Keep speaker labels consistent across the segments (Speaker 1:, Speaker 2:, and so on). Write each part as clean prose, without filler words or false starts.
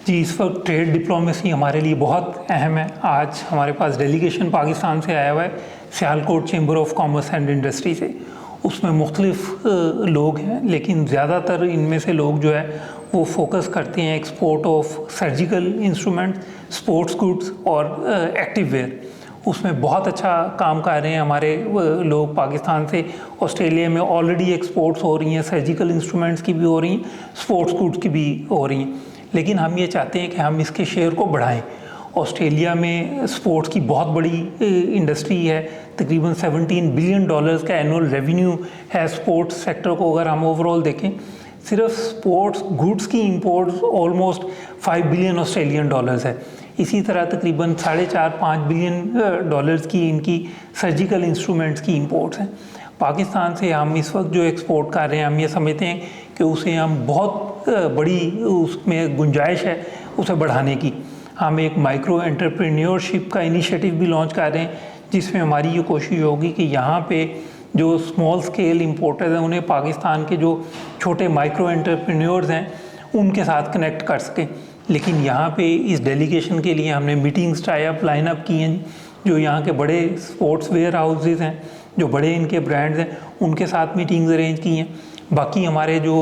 Speaker 1: जी, इस वक्त trade diplomacy हमारे लिए बहुत अहम है। आज हमारे पास डेलीगेशन पाकिस्तान से आया हुआ है, Sialkot chamber of commerce and industry से। उसमें मुख्तलिफ लोग हैं, लेकिन ज़्यादातर इनमें से लोग जो है वो फोकस करते हैं export of surgical instrument, sports goods और एक्टिव वेयर। उसमें बहुत अच्छा काम कर रहे हैं हमारे लोग पाकिस्तान से। ऑस्ट्रेलिया में ऑलरेडी एक्सपोर्ट्स हो रही हैं, सर्जिकल इंस्ट्रूमेंट्स की भी हो रही हैं, स्पोर्ट्स गुड्स की भी हो रही हैं। लेकिन हम ये चाहते हैं कि हम इसके शेयर को बढ़ाएं। ऑस्ट्रेलिया में स्पोर्ट्स की बहुत बड़ी इंडस्ट्री है, तकरीबन $17 बिलियन का एनुअल रेवेन्यू है स्पोर्ट्स सेक्टर को। अगर हम ओवरऑल देखें, सिर्फ स्पोर्ट्स गुड्स की imports almost $5 billion Australian dollars है। इसी तरह तकरीबन 4.5-5 बिलियन डॉलर्स की इनकी सर्जिकल इंस्ट्रूमेंट्स की इंपोर्ट्स हैं। पाकिस्तान से हम इस वक्त जो एक्सपोर्ट कर रहे हैं, हम ये समझते हैं कि उसे हम बहुत बड़ी उसमें गुंजाइश है उसे बढ़ाने की। हम एक माइक्रो एंटरप्रेन्योरशिप का इनिशिएटिव भी लॉन्च कर रहे हैं, जिसमें हमारी ये कोशिश होगी कि यहाँ पे जो स्मॉल स्केल इंपोर्टर्स हैं उन्हें पाकिस्तान के जो छोटे माइक्रो एंटरप्रेन्योर्स हैं उनके साथ कनेक्ट कर सकें। लेकिन यहाँ पे इस डेलीगेशन के लिए हमने meetings tie up line up की हैं, जो यहाँ के बड़े स्पोर्ट्स वेयर हाउसेज हैं, जो बड़े इनके ब्रांड्स हैं, उनके साथ मीटिंग्स अरेंज की हैं। बाकी हमारे जो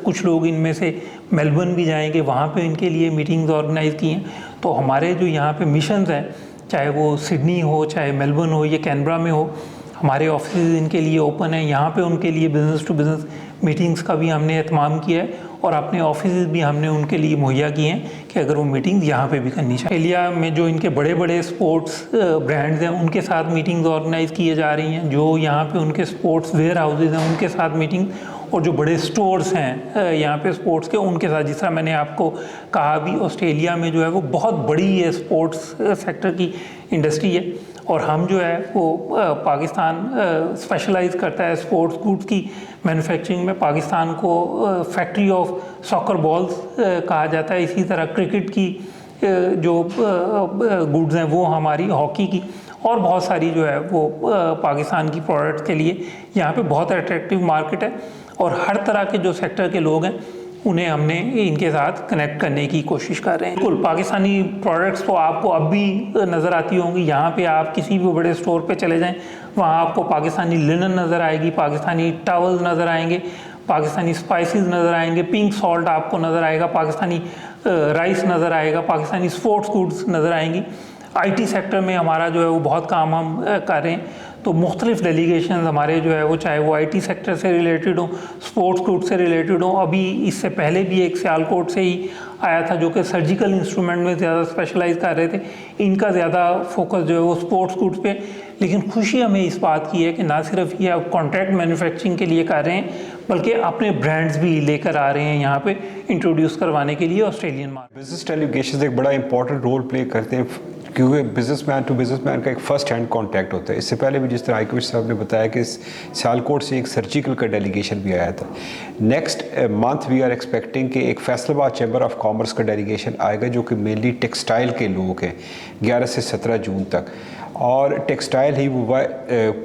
Speaker 1: कुछ लोग इनमें से मेलबर्न भी जाएंगे, वहाँ पे इनके लिए मीटिंग्स ऑर्गेनाइज़ की हैं। तो हमारे जो यहाँ पे मिशंस हैं, चाहे वो सिडनी हो, चाहे मेलबर्न हो या कैनबरा में हो, हमारे ऑफिस इनके लिए ओपन है। यहाँ पे उनके लिए बिज़नेस टू बिज़नेस मीटिंग्स का भी हमने एहतमाम किया है और अपने ऑफिस भी हमने उनके लिए मुहैया किए हैं कि अगर वो मीटिंग्स यहाँ पे भी करनी चाहिए। ऑस्ट्रेलिया में जो इनके बड़े बड़े स्पोर्ट्स ब्रांड्स हैं उनके साथ मीटिंग्स ऑर्गेनाइज़ किए जा रही हैं। जो यहाँ पे उनके स्पोर्ट्स वेयर हाउसेज हैं उनके साथ मीटिंग, और जो बड़े स्टोर्स हैं यहाँ पे स्पोर्ट्स के, उनके साथ। जिस तरह मैंने आपको कहा भी, ऑस्ट्रेलिया में जो है वो बहुत बड़ी है स्पोर्ट्स सेक्टर की इंडस्ट्री है, और हम जो है वो पाकिस्तान स्पेशलाइज करता है स्पोर्ट्स गुड्स की मैन्युफैक्चरिंग में। पाकिस्तान को फैक्ट्री ऑफ सॉकर बॉल्स कहा जाता है। इसी तरह क्रिकेट की जो गुड्स हैं वो हमारी, हॉकी की और बहुत सारी जो है वो पाकिस्तान की प्रोडक्ट्स के लिए यहाँ पे बहुत अट्रैक्टिव मार्केट है। और हर तरह के जो सेक्टर के लोग हैं उन्हें हमने इनके साथ कनेक्ट करने की कोशिश कर रहे हैं। बिल्कुल, पाकिस्तानी प्रोडक्ट्स तो आपको अब भी नज़र आती होंगी। यहाँ पे आप किसी भी बड़े स्टोर पे चले जाएं, वहाँ आपको पाकिस्तानी लिनन नज़र आएगी, पाकिस्तानी टॉवल्स नज़र आएंगे, पाकिस्तानी स्पाइसेस नज़र आएंगे, पिंक सॉल्ट आपको नज़र आएगा, पाकिस्तानी राइस नज़र आएगा, पाकिस्तानी स्पोर्ट्स गुड्स नज़र आएंगी। IT सेक्टर में हमारा जो है वो बहुत काम हम कर रहे हैं। तो मुख्तलिफ डेलीगेशन हमारे जो है वो, चाहे वो IT सेक्टर से रिलेटेड हो, स्पोर्ट्स गुड से रिलेटेड हो। अभी इससे पहले भी एक सियालकोट से ही आया था जो कि सर्जिकल इंस्ट्रूमेंट में ज़्यादा स्पेशलाइज कर रहे थे। इनका ज़्यादा फोकस जो है वो स्पोर्ट्स गुड्स पे। लेकिन खुशी हमें इस बात की है कि ना सिर्फ ये अब कॉन्ट्रैक्ट मैन्युफैक्चरिंग के लिए कर रहे हैं, बल्कि अपने ब्रांड्स भी लेकर आ रहे हैं यहाँ पे इंट्रोड्यूस करवाने के लिए ऑस्ट्रेलियन मार्केट।
Speaker 2: बिजनेस डेलीगेशन एक बड़ा इंपॉर्टेंट रोल प्ले करते हैं, क्योंकि बिजनेसमैन टू बिजनेसमैन का एक फ़र्स्ट हैंड कांटेक्ट होता है। इससे पहले भी जिस तरह आइकविश साहब ने बताया कि सियालकोट से एक सर्जिकल का डेलीगेशन भी आया था। Next month we are expecting कि एक फैसलाबाद चैम्बर ऑफ कॉमर्स का डेलीगेशन आएगा, जो कि मेनली टेक्सटाइल के लोग हैं, 11 से 17 जून तक। और टेक्सटाइल ही वो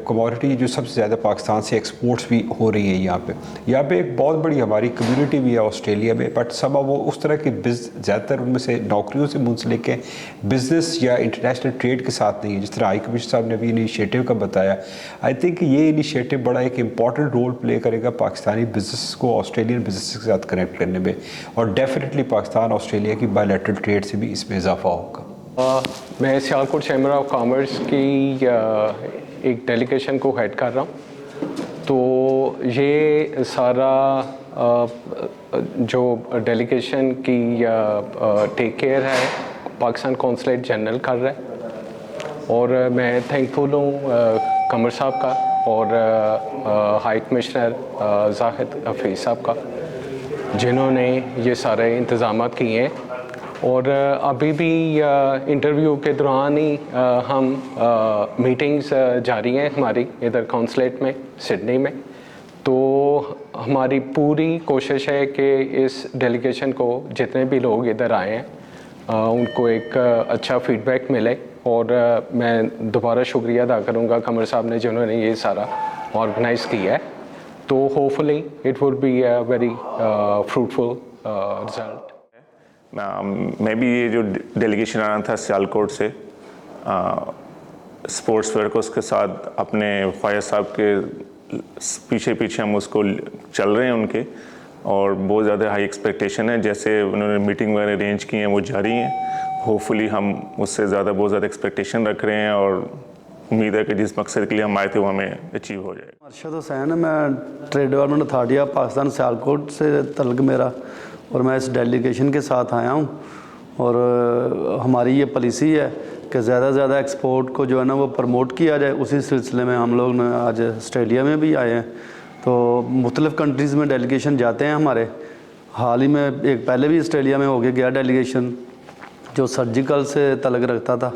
Speaker 2: कमोडिटी जो सबसे ज़्यादा पाकिस्तान से एक्सपोर्ट्स भी हो रही है। यहाँ पे एक बहुत बड़ी हमारी कम्युनिटी भी है ऑस्ट्रेलिया में, बट सब वो उस तरह के ज़्यादातर उनमें से नौकरियों से मुंसलिक है, बिज़नेस या इंटरनेशनल ट्रेड के साथ नहीं है। जिस तरह कमिश्नर साहब ने अभी इनिशिएटिव का बताया, आई थिंक ये इनिशिएटिव बड़ा एक इम्पॉर्टेंट रोल प्ले करेगा पाकिस्तानी बिजनेस को ऑस्ट्रेलियन बिजनेस के साथ कनेक्ट करने में, और डेफिनेटली पाकिस्तान ऑस्ट्रेलिया की बायलैटरल ट्रेड से भी इसमें इजाफा होगा।
Speaker 3: मैं सियालकोट चैम्बर ऑफ कॉमर्स की एक डेलीगेशन को हेड कर रहा हूँ। तो ये सारा जो डेलीगेशन की टेक केयर है पाकिस्तान कौंसलेट जनरल कर रहा है, और मैं थैंकफुल हूँ कमर साहब का और हाई कमिश्नर जाहिद हफीज़ साहब का, जिन्होंने ये सारे इंतज़ाम किए हैं। और अभी भी इंटरव्यू के दौरान ही हम मीटिंग्स जारी हैं हमारी इधर कौंसलेट में सिडनी में। तो हमारी पूरी कोशिश है कि इस डेलीगेशन को जितने भी लोग इधर आए हैं उनको एक अच्छा फीडबैक मिले। और मैं दोबारा शुक्रिया अदा करूँगा कमर साहब ने जिन्होंने ये सारा ऑर्गेनाइज़ किया है। तो hopefully it would be a very fruitful result.
Speaker 4: मैं भी ये जो डेलीगेशन आना था सियालकोट से स्पोर्ट्स फेयर को, उसके साथ अपने ख्वाजा साहब के पीछे पीछे हम उसको चल रहे हैं उनके, और बहुत ज़्यादा हाई एक्सपेक्टेशन है। जैसे उन्होंने मीटिंग वगैरह अरेंज की हैं वो जारी हैं। होपफुली हम उससे ज़्यादा बहुत ज़्यादा एक्सपेक्टेशन रख रहे हैं और उम्मीद है कि जिस मकसद के लिए हम आए थे वो हमें अचीव हो जाएगा।
Speaker 5: अरशद हुसैन है, मैं trade development authority of Pakistan Sialkot से तल्लुक़ मेरा, और मैं इस डेलीगेशन के साथ आया हूँ। और हमारी ये पॉलिसी है कि ज़्यादा से ज़्यादा एक्सपोर्ट को जो है ना वो प्रमोट किया जाए। उसी सिलसिले में हम लोग ना आज ऑस्ट्रेलिया में भी आए हैं। तो मुख्तलिफ़ कंट्रीज़ में डेलीगेशन जाते हैं हमारे। हाल ही में एक पहले भी ऑस्ट्रेलिया में हो गया डेलीगेशन जो सर्जिकल से तल्लुक़ रखता था।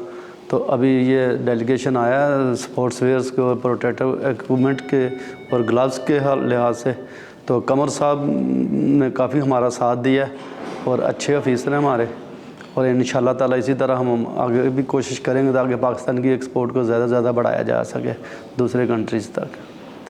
Speaker 5: तो अभी ये डेलीगेशन आया स्पोर्ट्स वेयर्स के और प्रोटेक्टिव इक्विपमेंट के और ग्लव्स के लिहाज से। तो कमर साहब ने काफ़ी हमारा साथ दिया है और अच्छे ऑफिसर हैं हमारे, और इंशाल्लाह ताला इसी तरह हम आगे भी कोशिश करेंगे ताकि पाकिस्तान की एक्सपोर्ट को ज़्यादा से ज़्यादा बढ़ाया जा सके दूसरे कंट्रीज़ तक।